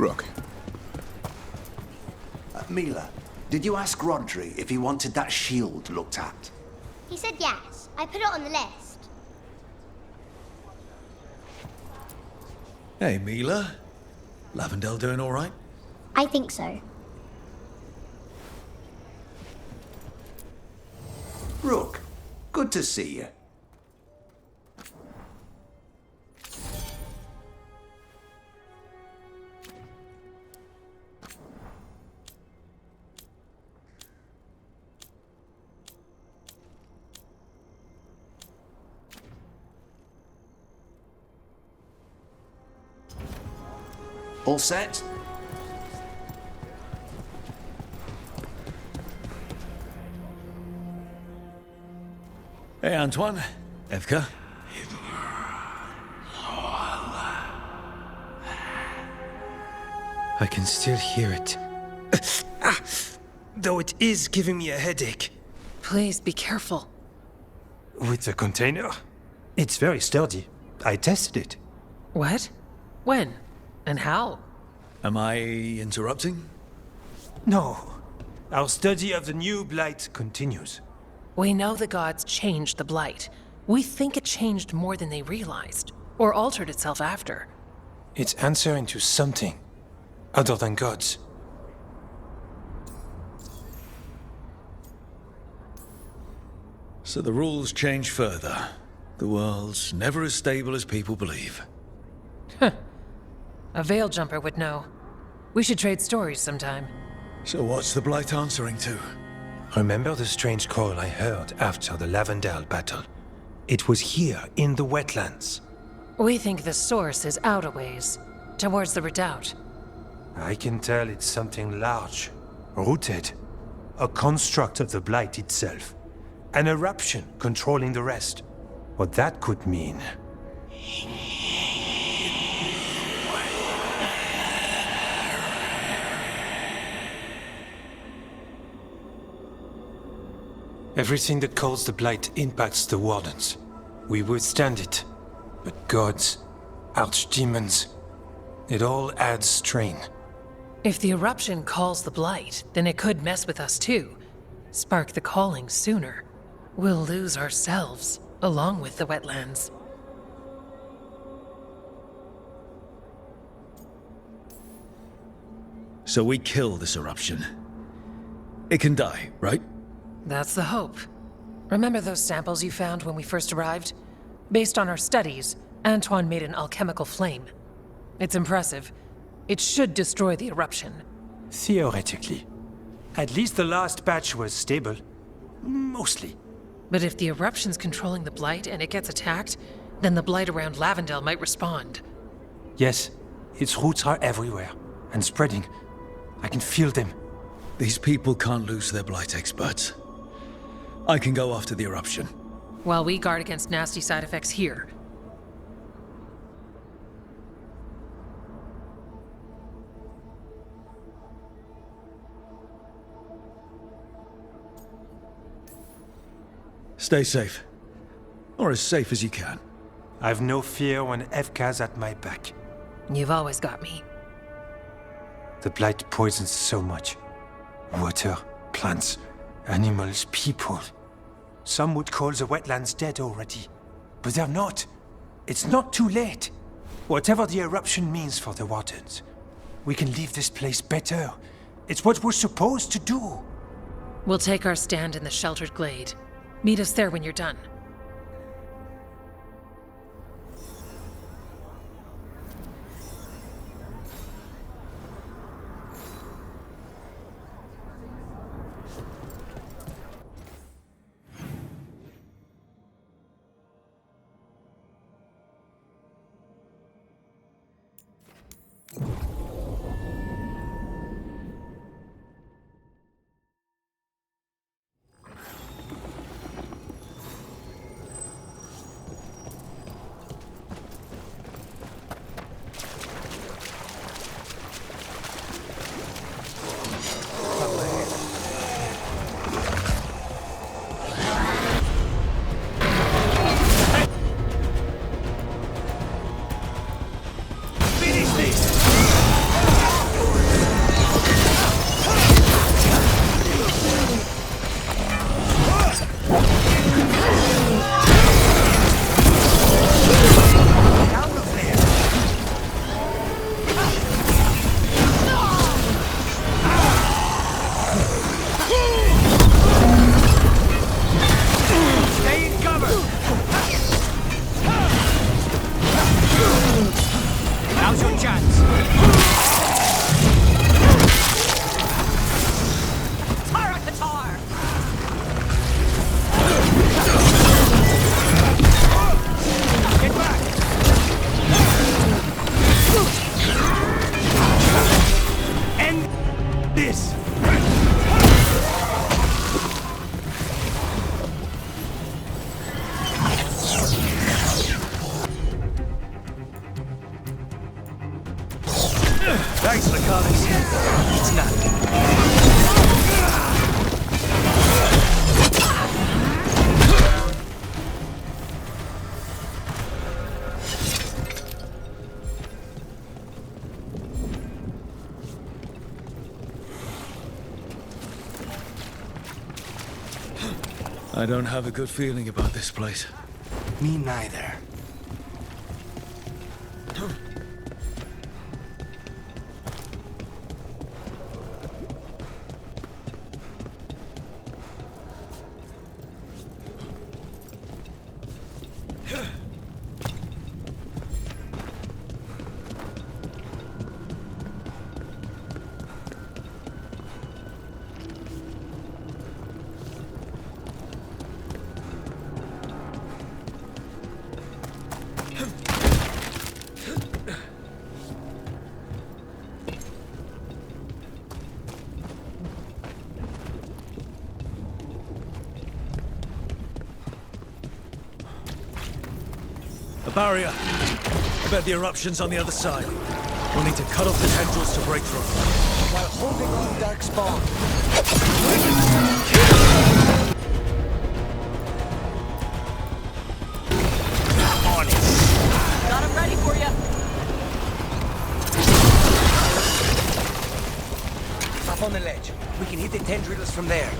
Rook. Mila, did you ask Rodri if he wanted that shield looked at? He said yes. I put it on the list. Hey, Mila. Lavendel doing all right? I think so. Rook, good to see you. All set? Hey, Antoine. Evka. I can still hear it. Though it is giving me a headache. Please be careful. With the container? It's very sturdy. I tested it. What? When? And how? Am I interrupting? No. Our study of the new blight continues. We know the gods changed the Blight. We think it changed more than they realized, or altered itself after. It's answering to something other than gods. So the rules change further. The world's never as stable as people believe. A veil jumper would know. We should trade stories sometime. So what's the Blight answering to? Remember the strange call I heard after the Lavendel battle? It was here, in the wetlands. We think the source is out a ways, towards the redoubt. I can tell it's something large, rooted. A construct of the Blight itself. An eruption controlling the rest. What that could mean. Everything that calls the Blight impacts the Wardens. We withstand it. But gods, archdemons, it all adds strain. If the eruption calls the Blight, then it could mess with us too. Spark the calling sooner. We'll lose ourselves, along with the wetlands. So we kill this eruption. It can die, right? That's the hope. Remember those samples you found when we first arrived? Based on our studies, Antoine made an alchemical flame. It's impressive. It should destroy the eruption. Theoretically. At least the last batch was stable. Mostly. But if the eruption's controlling the Blight and it gets attacked, then the Blight around Lavendel might respond. Yes, its roots are everywhere. And spreading. I can feel them. These people can't lose their Blight experts. I can go after the eruption. While we guard against nasty side effects here. Stay safe. Or as safe as you can. I've no fear when Evka's at my back. You've always got me. The Blight poisons so much. Water, plants, animals, people. Some would call the wetlands dead already. But they're not. It's not too late. Whatever the eruption means for the Wardens, we can leave this place better. It's what we're supposed to do. We'll take our stand in the sheltered glade. Meet us there when you're done. Thanks, Lacanis. It's nothing. I don't have a good feeling about this place. Me neither. A barrier. I bet the eruption's on the other side. We'll need to cut off the tendrils to break through. While holding on dark spawn. On it. Got him ready for you. Up on the ledge. We can hit the tendrils from there.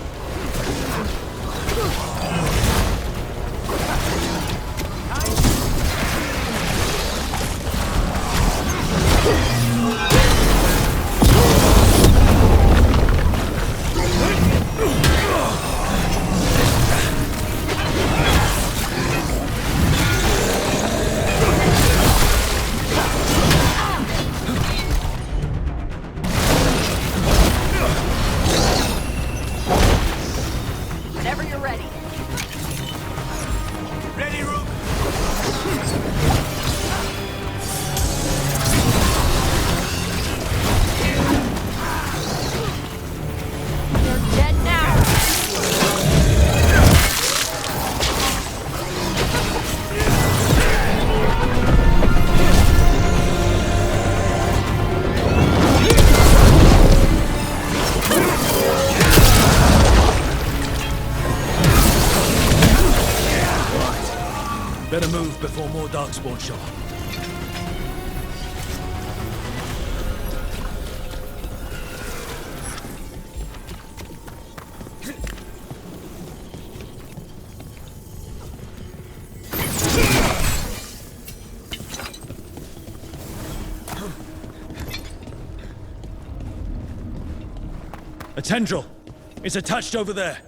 Whenever you're ready. Ready, Rook? You're dead now. Better move before more darkspawn show up. A tendril! It's attached over there.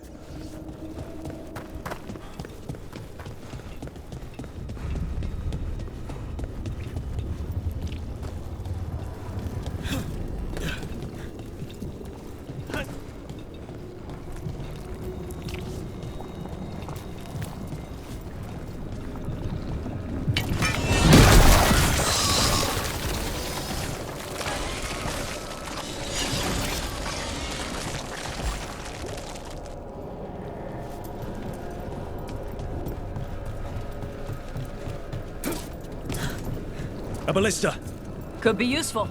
A ballista! Could be useful.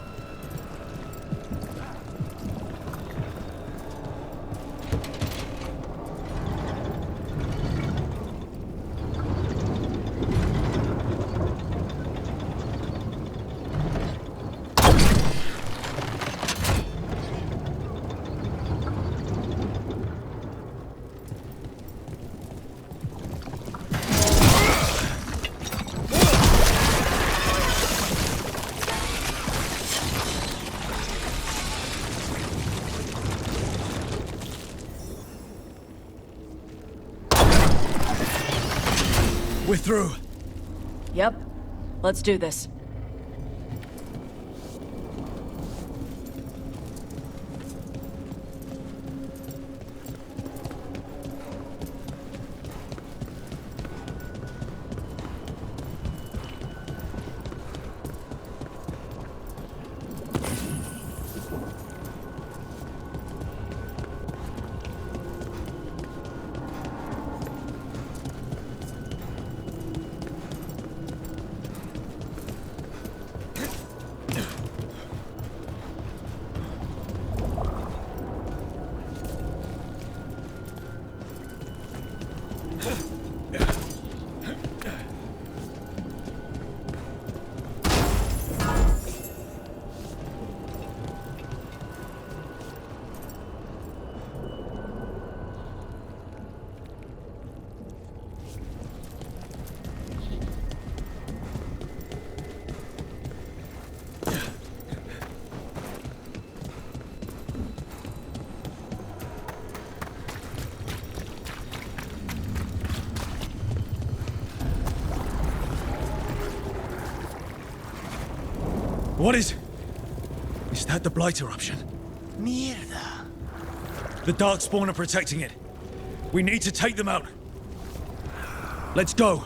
We're through. Yep. Let's do this. What is... Is that the Blight eruption? Mierda. The Darkspawn are protecting it. We need to take them out. Let's go.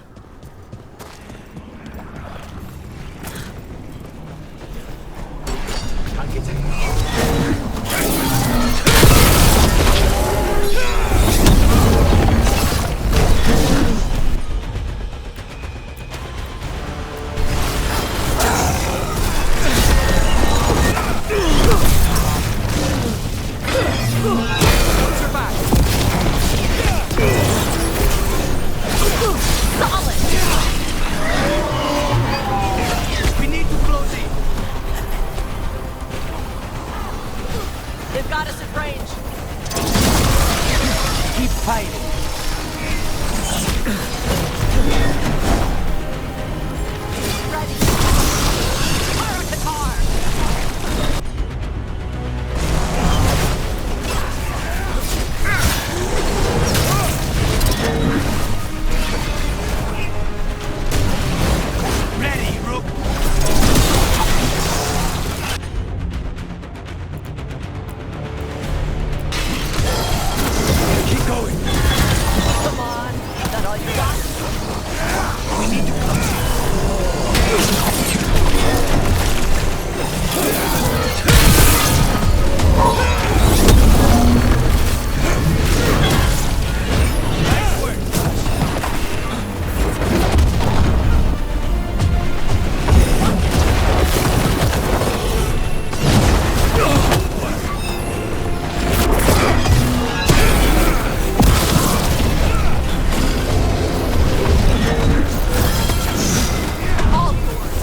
I'll get it. They've got us at range. Keep fighting. Ready. Fire at the car. Ready, Rook. Keep going. Come on. Is that all you got? We need to close it. Nice work. All yours.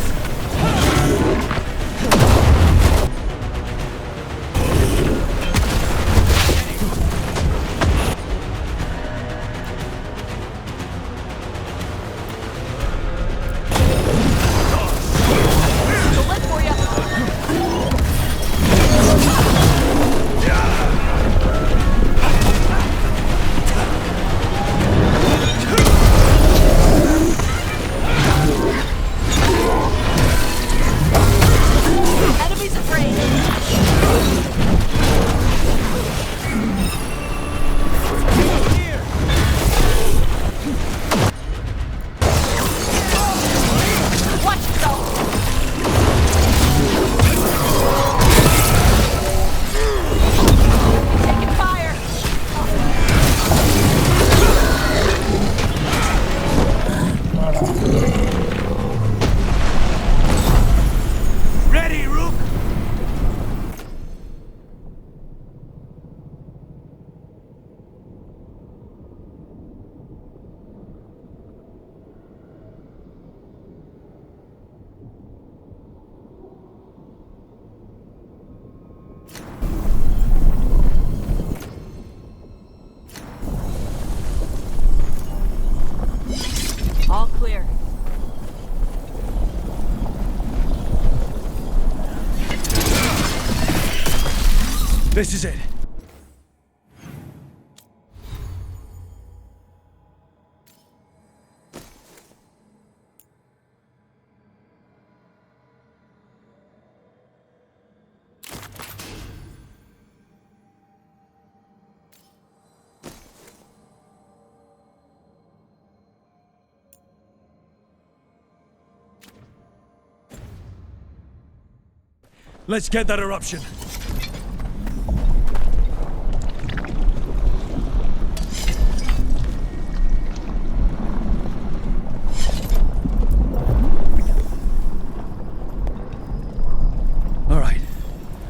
The lip for you. Enemies at range. Watch yourself. Taking fire. Ready, Rook. All clear. This is it. Let's get that eruption. All right.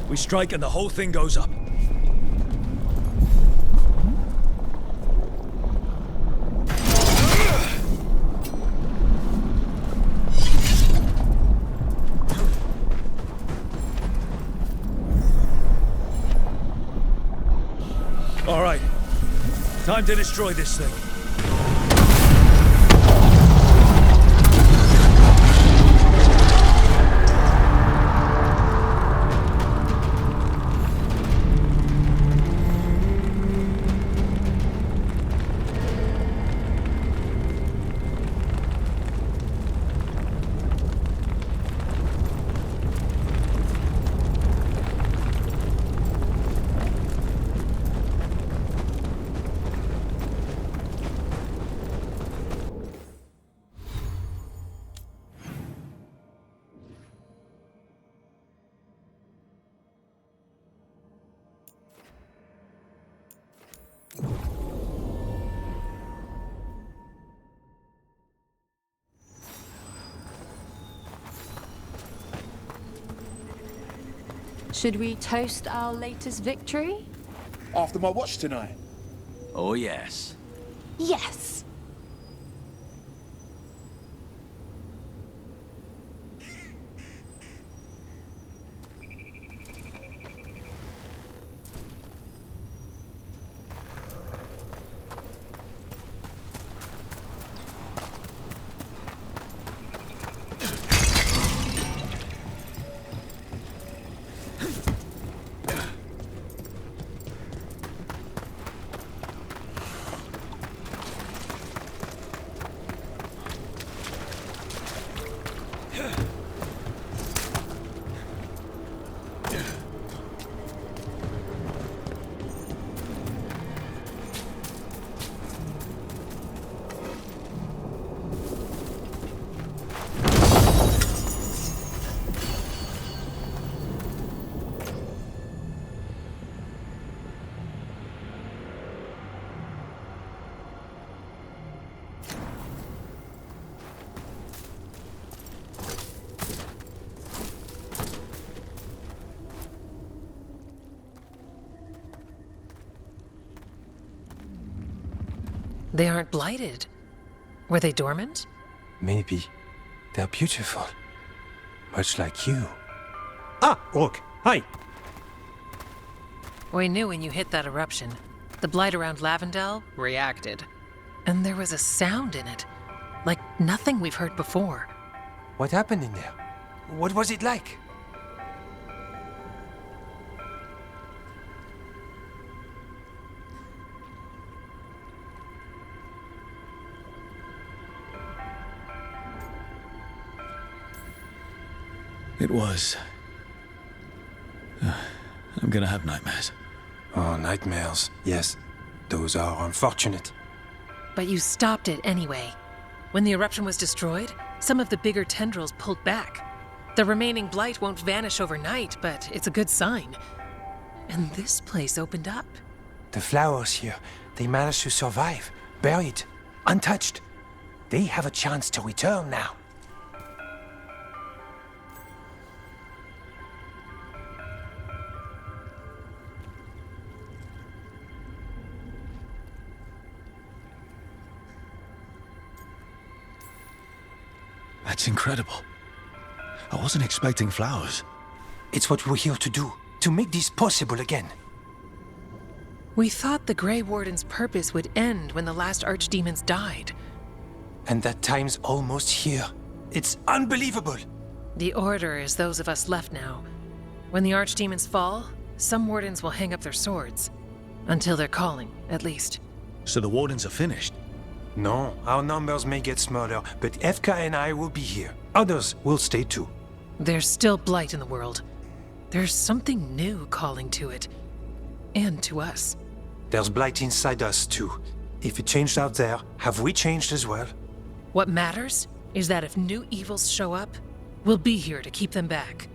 We strike and the whole thing goes up. All right. Time to destroy this thing. Should we toast our latest victory? After my watch tonight. Oh, yes. Yes! They aren't blighted. Were they dormant? Maybe. They're beautiful. Much like you. Ah, Rook, hi! We knew when you hit that eruption. The blight around Lavendel reacted. And there was a sound in it. Like nothing we've heard before. What happened in there? What was it like? It was. I'm gonna have nightmares. Oh, nightmares. Yes, those are unfortunate. But you stopped it anyway. When the eruption was destroyed, some of the bigger tendrils pulled back. The remaining blight won't vanish overnight, but it's a good sign. And this place opened up. The flowers here, they managed to survive, buried, untouched. They have a chance to return now. That's incredible. I wasn't expecting flowers. It's what we're here to do, to make this possible again. We thought the Grey Warden's purpose would end when the last archdemons died. And that time's almost here. It's unbelievable. The Order is those of us left now. When the archdemons fall, some wardens will hang up their swords. Until they're calling, at least. So the Wardens are finished? No, our numbers may get smaller, but FK and I will be here. Others will stay too. There's still blight in the world. There's something new calling to it. And to us. There's blight inside us too. If it changed out there, have we changed as well? What matters is that if new evils show up, we'll be here to keep them back.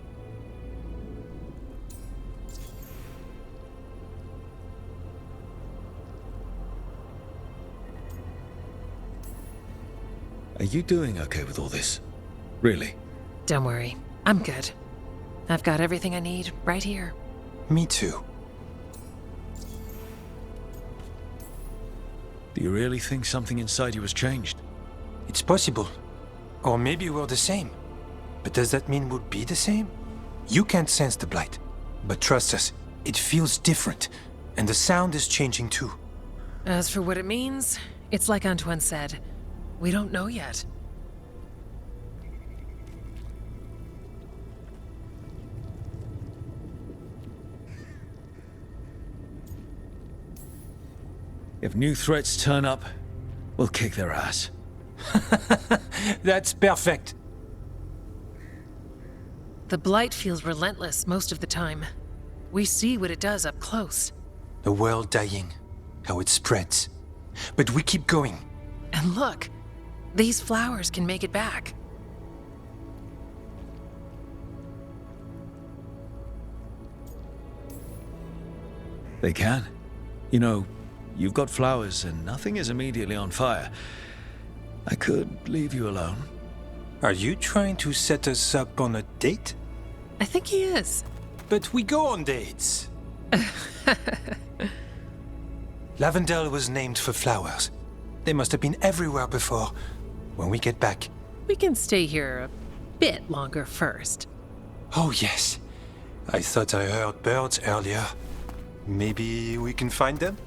Are you doing okay with all this? Really? Don't worry, I'm good. I've got everything I need right here. Me too. Do you really think something inside you has changed? It's possible. Or maybe we're the same. But does that mean we'll be the same? You can't sense the blight. But trust us, it feels different. And the sound is changing too. As for what it means, it's like Antoine said. We don't know yet. If new threats turn up, we'll kick their ass. That's perfect. The blight feels relentless most of the time. We see what it does up close. The world dying, how it spreads. But we keep going. And look, these flowers can make it back. They can. You know, you've got flowers and nothing is immediately on fire. I could leave you alone. Are you trying to set us up on a date? I think he is. But we go on dates. Lavendel was named for flowers. They must have been everywhere before. When we get back. We can stay here a bit longer first. Oh, yes. I thought I heard birds earlier. Maybe we can find them?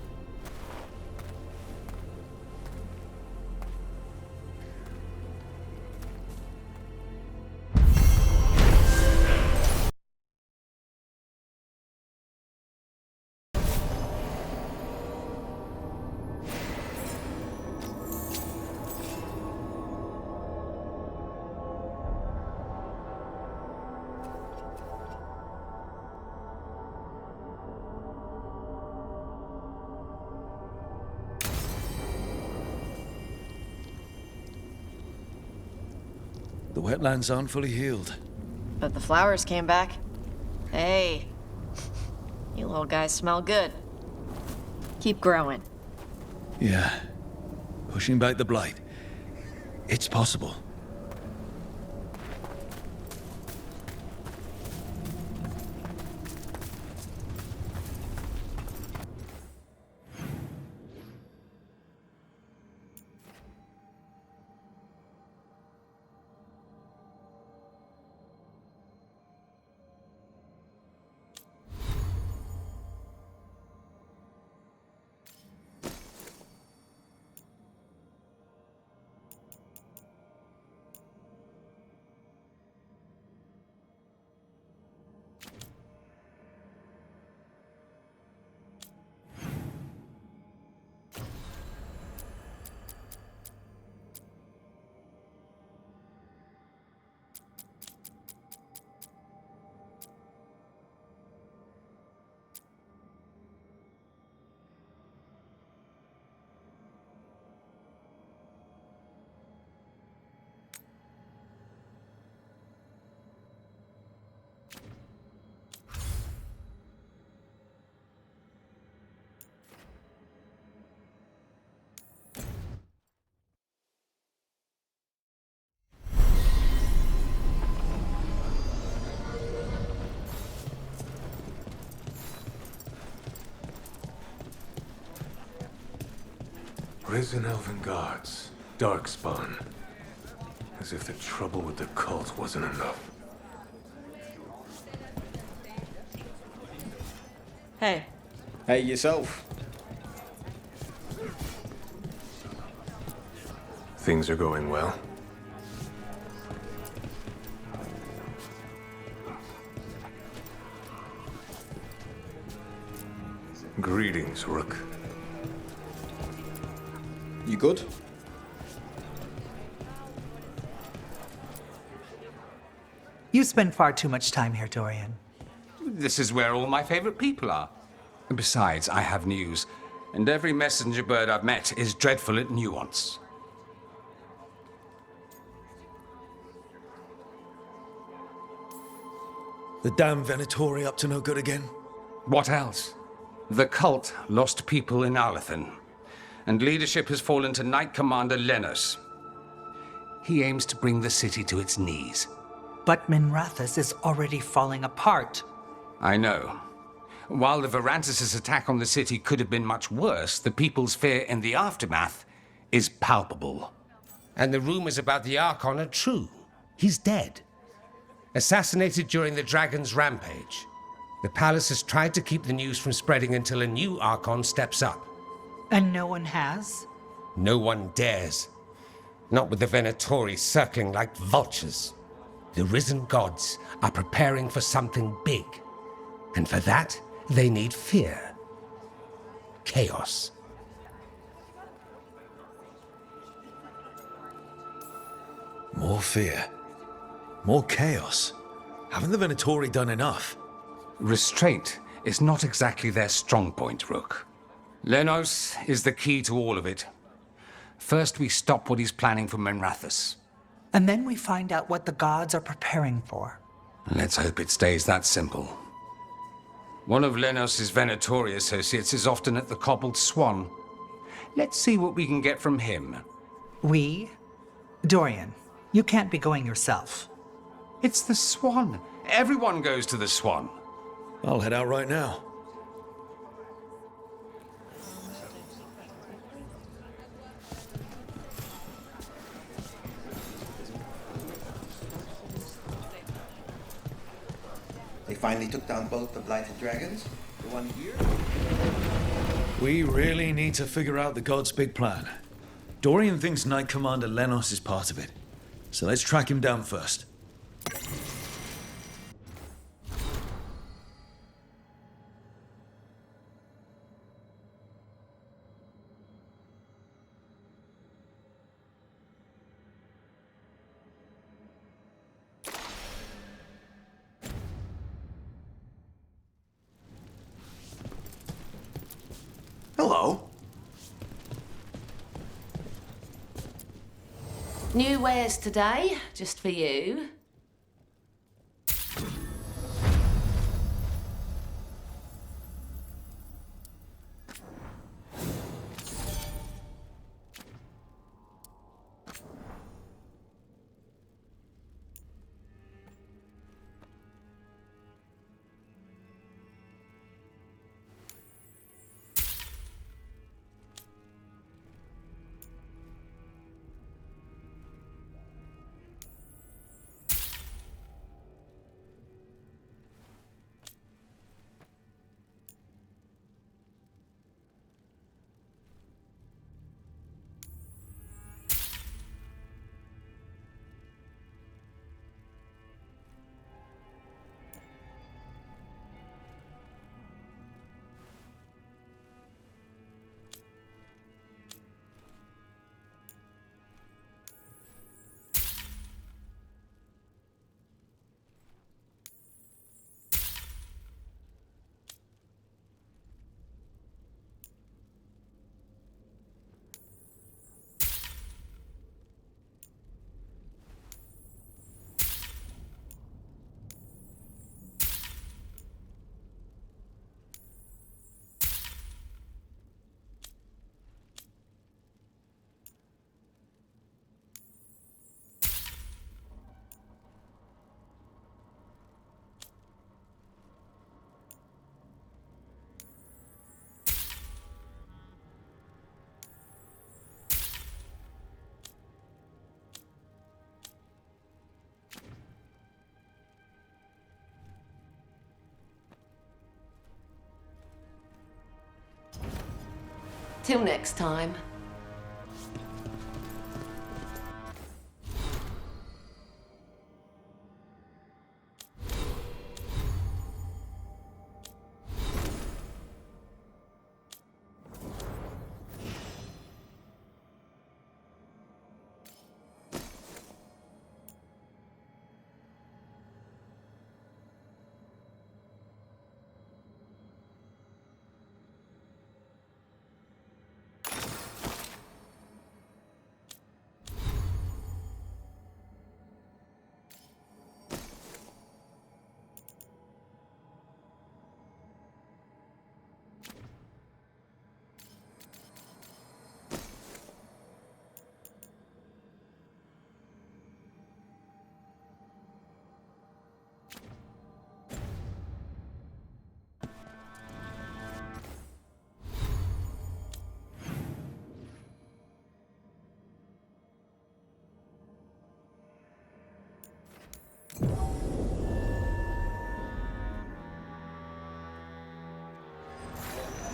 The wetlands aren't fully healed. But the flowers came back. Hey, you little guys smell good. Keep growing. Yeah. Pushing back the blight. It's possible. Risen elven guards, darkspawn. As if the trouble with the cult wasn't enough. Hey. Hey, yourself. Things are going well. Greetings, Rook. You good? You spend far too much time here, Dorian. This is where all my favorite people are. Besides, I have news, and every messenger bird I've met is dreadful at nuance. The damn Venatori up to no good again? What else? The cult lost people in Arlethan, and leadership has fallen to Knight Commander Lenos. He aims to bring the city to its knees. But Minrathous is already falling apart. I know. While the Varantis' attack on the city could have been much worse, the people's fear in the aftermath is palpable. And the rumors about the Archon are true. He's dead. Assassinated during the Dragon's rampage. The palace has tried to keep the news from spreading until a new Archon steps up. And no one has? No one dares. Not with the Venatori circling like vultures. The risen gods are preparing for something big. And for that, they need fear. Chaos. More fear. More chaos. Haven't the Venatori done enough? Restraint is not exactly their strong point, Rook. Lenos is the key to all of it. First, we stop what he's planning for Minrathous. And then we find out what the gods are preparing for. Let's hope it stays that simple. One of Lenos' Venatori associates is often at the Cobbled Swan. Let's see what we can get from him. We? Dorian, you can't be going yourself. It's the Swan. Everyone goes to the Swan. I'll head out right now. They finally took down both the blighted dragons? The one here? We really need to figure out the God's big plan. Dorian thinks Knight Commander Lenos is part of it. So let's track him down first. Hello. New wares today, just for you. Till next time.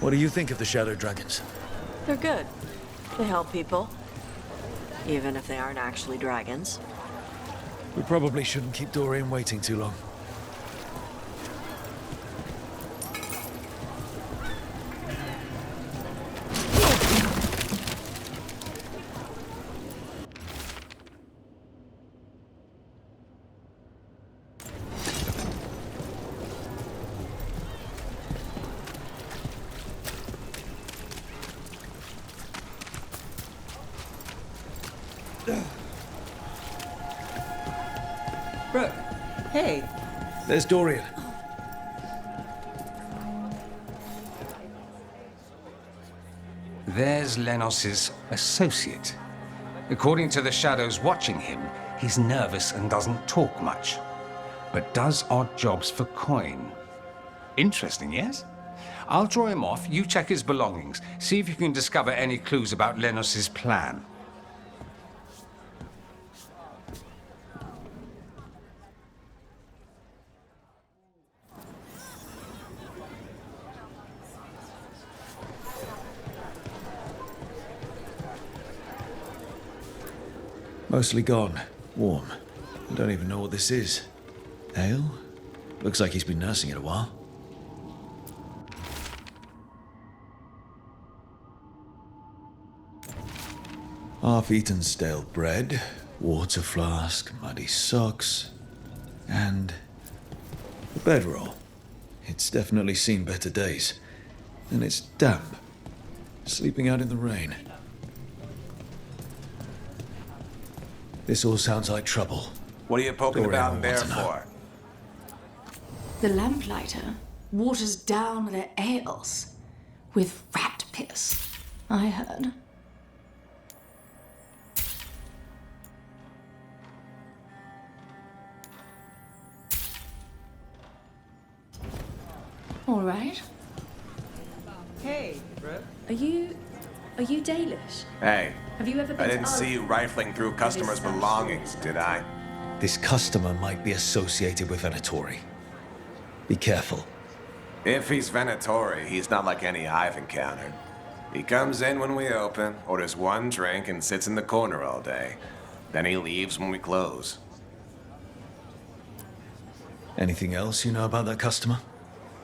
What do you think of the Shadow Dragons? They're good. They help people. Even if they aren't actually dragons. We probably shouldn't keep Dorian waiting too long. Brooke, hey. There's Dorian. There's Lenos's associate. According to the shadows watching him, he's nervous and doesn't talk much, but does odd jobs for coin. Interesting, yes? I'll draw him off, you check his belongings, see if you can discover any clues about Lenos's plan. Mostly gone. Warm. I don't even know what this is. Ale? Looks like he's been nursing it a while. Half-eaten stale bread, water flask, muddy socks, and a bedroll. It's definitely seen better days. And it's damp. Sleeping out in the rain. This all sounds like trouble. What are you poking Dorian about will there want to know. for? The lamplighter waters down their ales with rat piss, I heard. All right. Hey, bro. Are you Dalish? Hey, Have you ever been I to didn't see you rifling through customers' belongings, did I? This customer might be associated with Venatori. Be careful. If he's Venatori, he's not like any I've encountered. He comes in when we open, orders one drink, and sits in the corner all day. Then he leaves when we close. Anything else you know about that customer?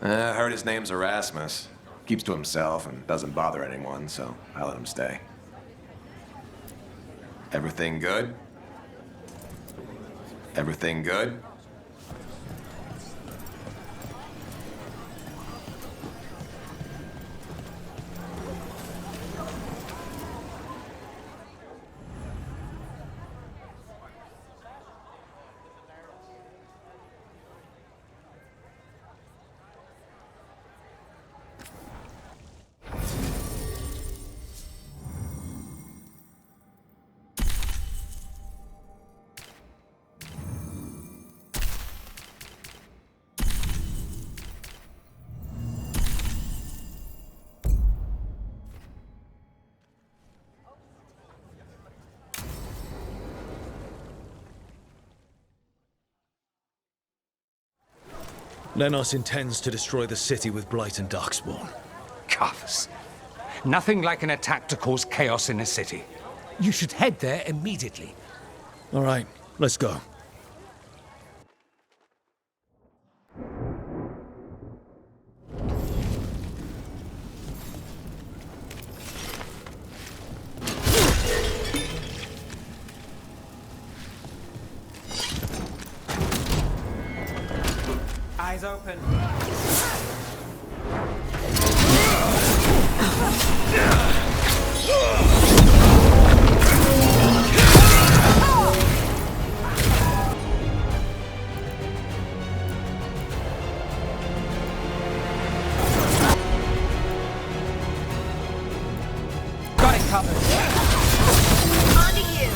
I heard his name's Erasmus. Keeps to himself and doesn't bother anyone, so I let him stay. Everything good? Everything good? Lenos intends to destroy the city with Blight and Darkspawn. Carthus. Nothing like an attack to cause chaos in a city. You should head there immediately. All right, let's go. Eyes open. Got it covered. On to you.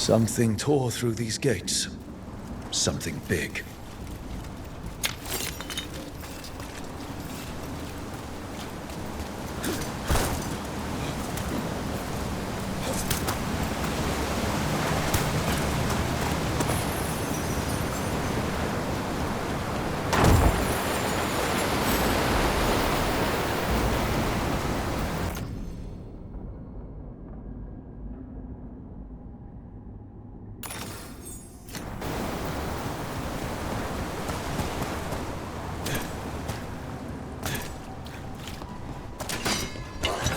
Something tore through these gates. Something big.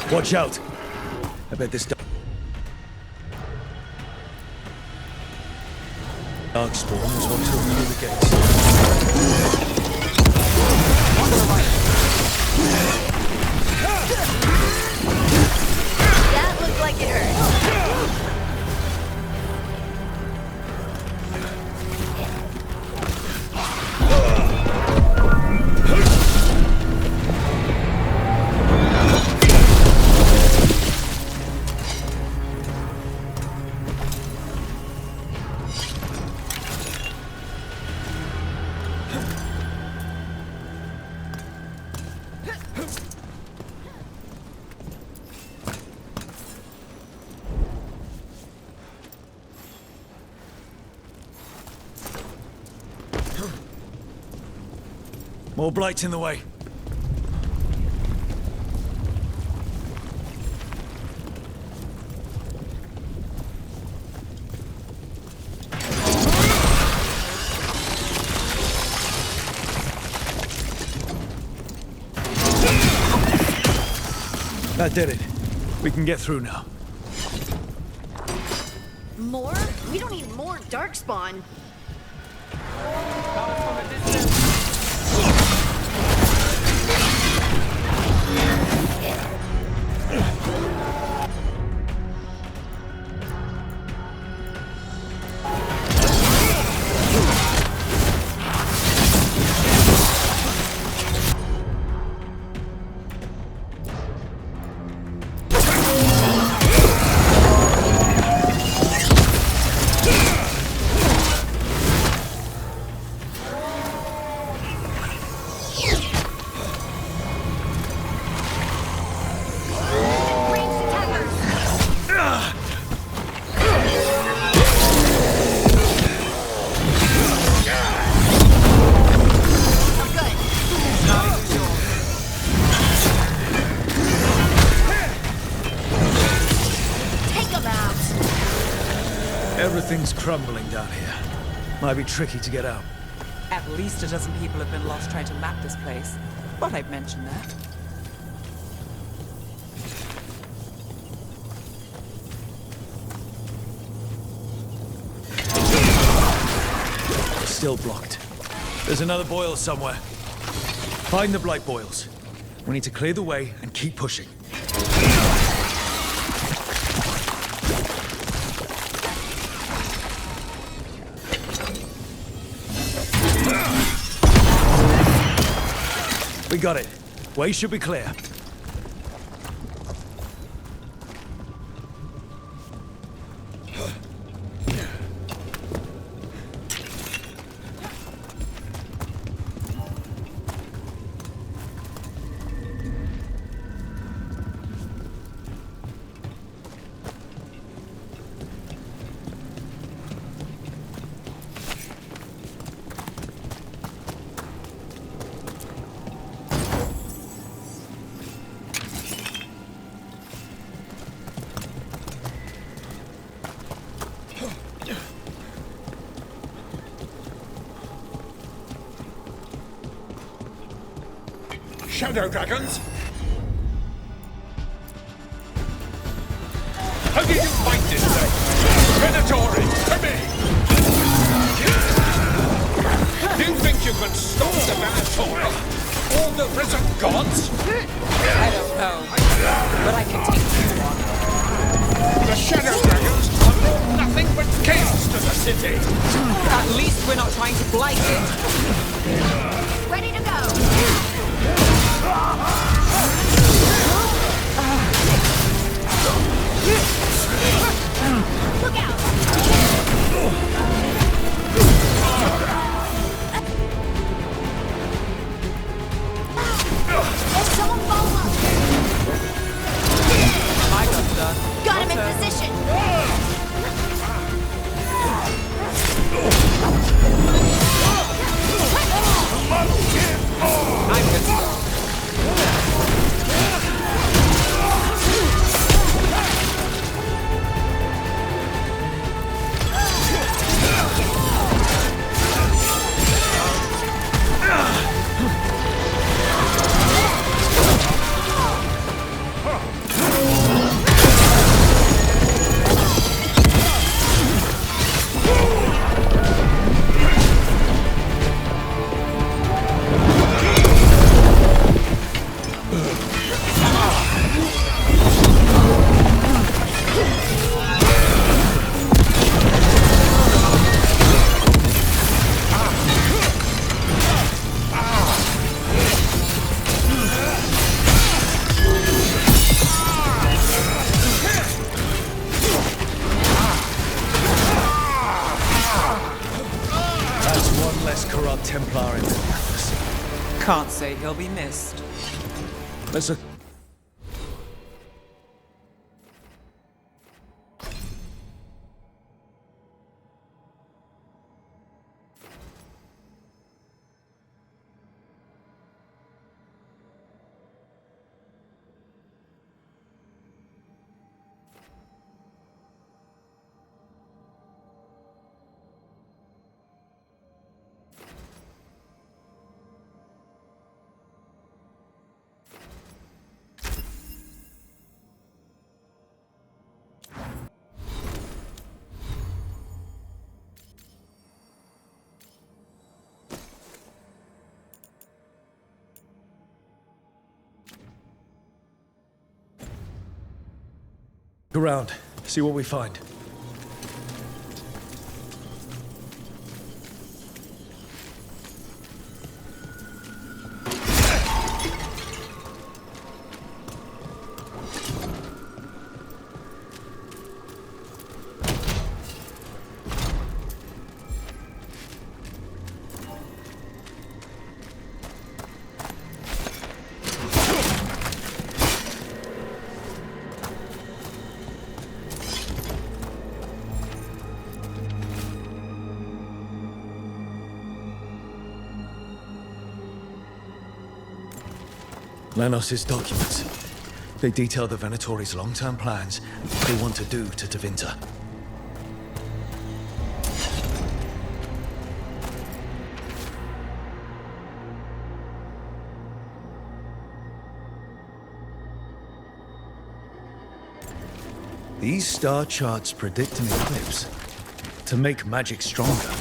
Watch out! I bet this dark spawn is what took through the gates. That looked like it hurt. More blights in the way. That did it. We can get through now. More? We don't need more darkspawn. Everything's crumbling down here. Might be tricky to get out. At least a dozen people have been lost trying to map this place. Thought I'd mention that. Still blocked. There's another boil somewhere. Find the blight boils. We need to clear the way and keep pushing. We got it. Way should be clear. Shadow dragons? How did you fight this thing? Venatori, to me! Do you think you can stop the Venatori? All the risen gods? I don't know, but I can take you on. The Shadow Dragons have brought nothing but chaos to the city! At least we're not trying to blight it. Ready to go! Look out! say he'll be missed. Let's look around, see what we find. Lanos' documents. They detail the Venatori's long-term plans and what they want to do to Tevinter. These star charts predict an eclipse to make magic stronger.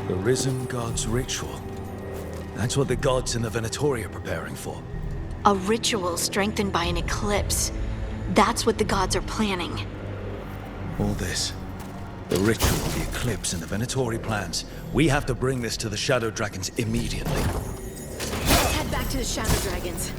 The Risen God's ritual. That's what the gods in the Venatori are preparing for. A ritual strengthened by an eclipse. That's what the gods are planning. All this. The ritual, the eclipse, and the Venatori plans. We have to bring this to the Shadow Dragons immediately. Let's head back to the Shadow Dragons.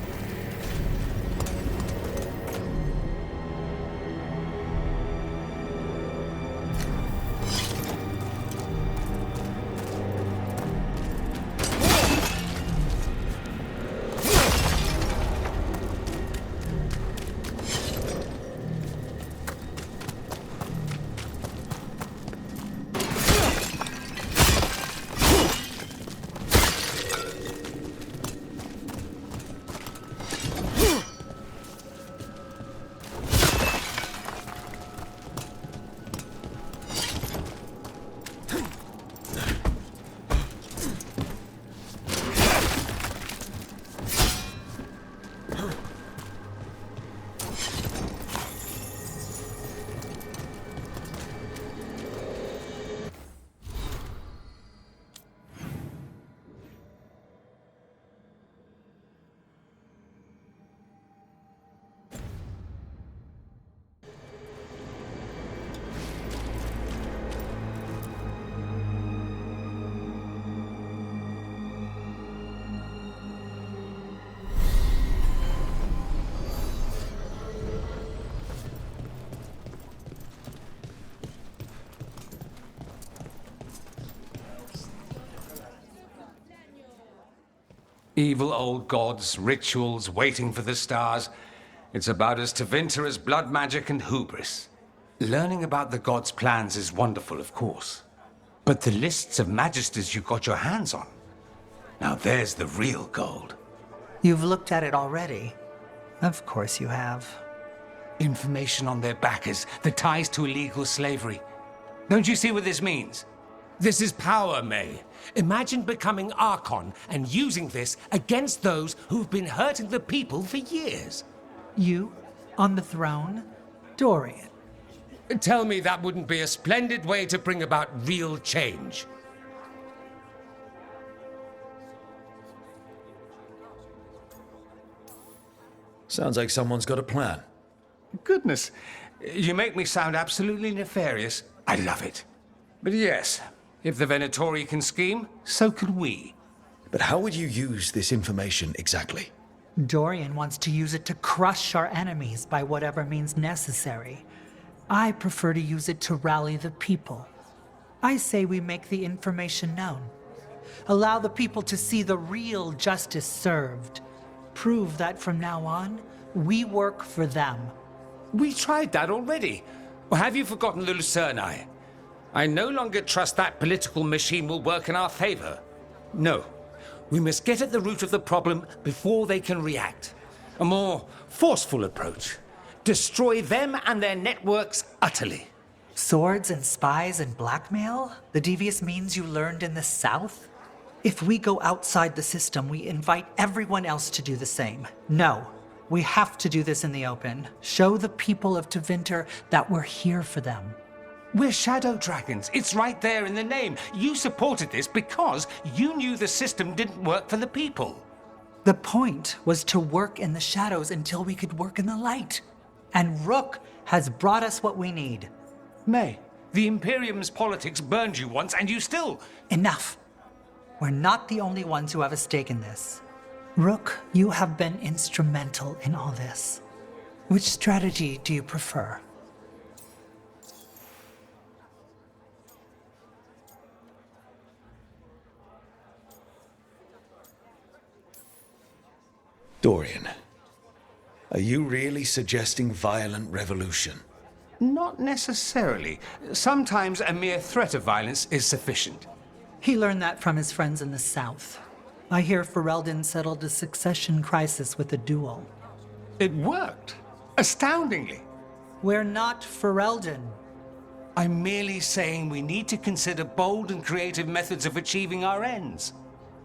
Evil old gods, rituals, waiting for the stars. It's about as Tevinter as blood magic and hubris. Learning about the gods' plans is wonderful, of course. But the lists of magisters you got your hands on, now there's the real gold. You've looked at it already. Of course you have. Information on their backers, the ties to illegal slavery. Don't you see what this means? This is power, May. Imagine becoming Archon and using this against those who've been hurting the people for years. You, on the throne? Dorian. Tell me that wouldn't be a splendid way to bring about real change. Sounds like someone's got a plan. Goodness, you make me sound absolutely nefarious. I love it. But yes, if the Venatori can scheme, so can we. But how would you use this information exactly? Dorian wants to use it to crush our enemies by whatever means necessary. I prefer to use it to rally the people. I say we make the information known. Allow the people to see the real justice served. Prove that from now on, we work for them. We tried that already. Or have you forgotten the Lucerni? I no longer trust that political machine will work in our favor. No. We must get at the root of the problem before they can react. A more forceful approach. Destroy them and their networks utterly. Swords and spies and blackmail? The devious means you learned in the South? If we go outside the system, we invite everyone else to do the same. No, we have to do this in the open. Show the people of Tevinter that we're here for them. We're shadow dragons. It's right there in the name. You supported this because you knew the system didn't work for the people. The point was to work in the shadows until we could work in the light. And Rook has brought us what we need. May, the Imperium's politics burned you once and you still... Enough. We're not the only ones who have a stake in this. Rook, you have been instrumental in all this. Which strategy do you prefer? Dorian, are you really suggesting violent revolution? Not necessarily. Sometimes a mere threat of violence is sufficient. He learned that from his friends in the South. I hear Ferelden settled a succession crisis with a duel. It worked. Astoundingly. We're not Ferelden. I'm merely saying we need to consider bold and creative methods of achieving our ends.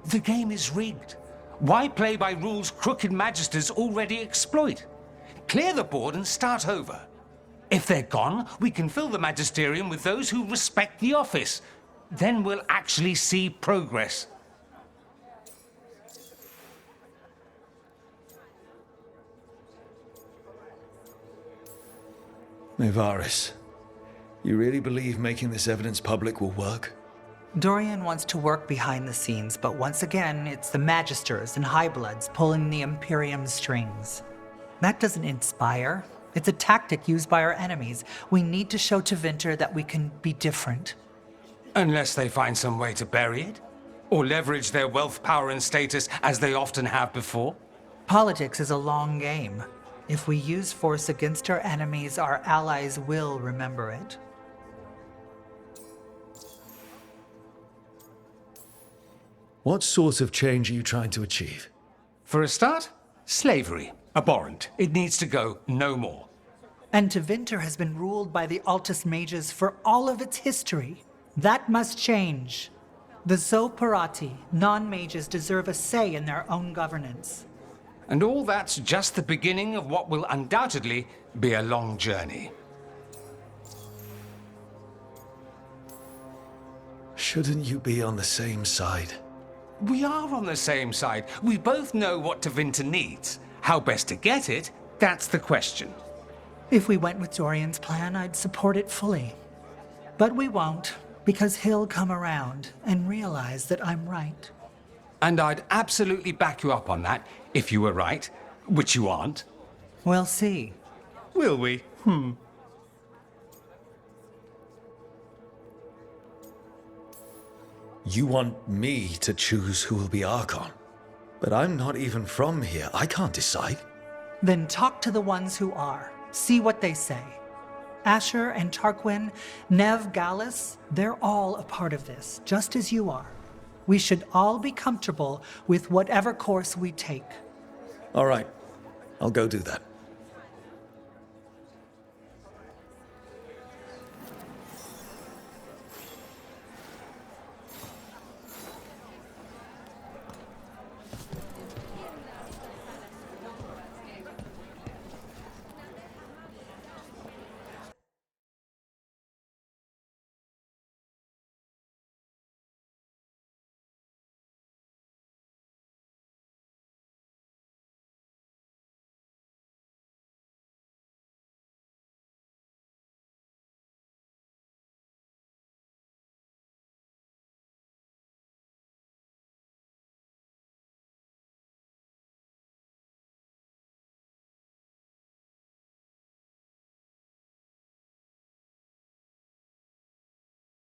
The game is rigged. Why play by rules crooked magisters already exploit? Clear the board and start over. If they're gone, we can fill the magisterium with those who respect the office. Then we'll actually see progress. Nevaris, you really believe making this evidence public will work? Dorian wants to work behind the scenes, but once again, it's the Magisters and Highbloods pulling the Imperium's strings. That doesn't inspire. It's a tactic used by our enemies. We need to show Tevinter that we can be different. Unless they find some way to bury it? Or leverage their wealth, power, and status as they often have before? Politics is a long game. If we use force against our enemies, our allies will remember it. What sort of change are you trying to achieve? For a start, slavery. Abhorrent. It needs to go no more. And Tevinter has been ruled by the Altus Mages for all of its history. That must change. The Zoparati, non-mages, deserve a say in their own governance. And all that's just the beginning of what will undoubtedly be a long journey. Shouldn't you be on the same side? We are on the same side. We both know what Tevinter needs. How best to get it, that's the question. If we went with Dorian's plan, I'd support it fully. But we won't, because he'll come around and realize that I'm right. And I'd absolutely back you up on that, if you were right, which you aren't. We'll see. Will we? You want me to choose who will be Archon? But I'm not even from here. I can't decide. Then talk to the ones who are. See what they say. Asher and Tarquin, Nev, Gallus, they're all a part of this, just as you are. We should all be comfortable with whatever course we take. All right. I'll go do that.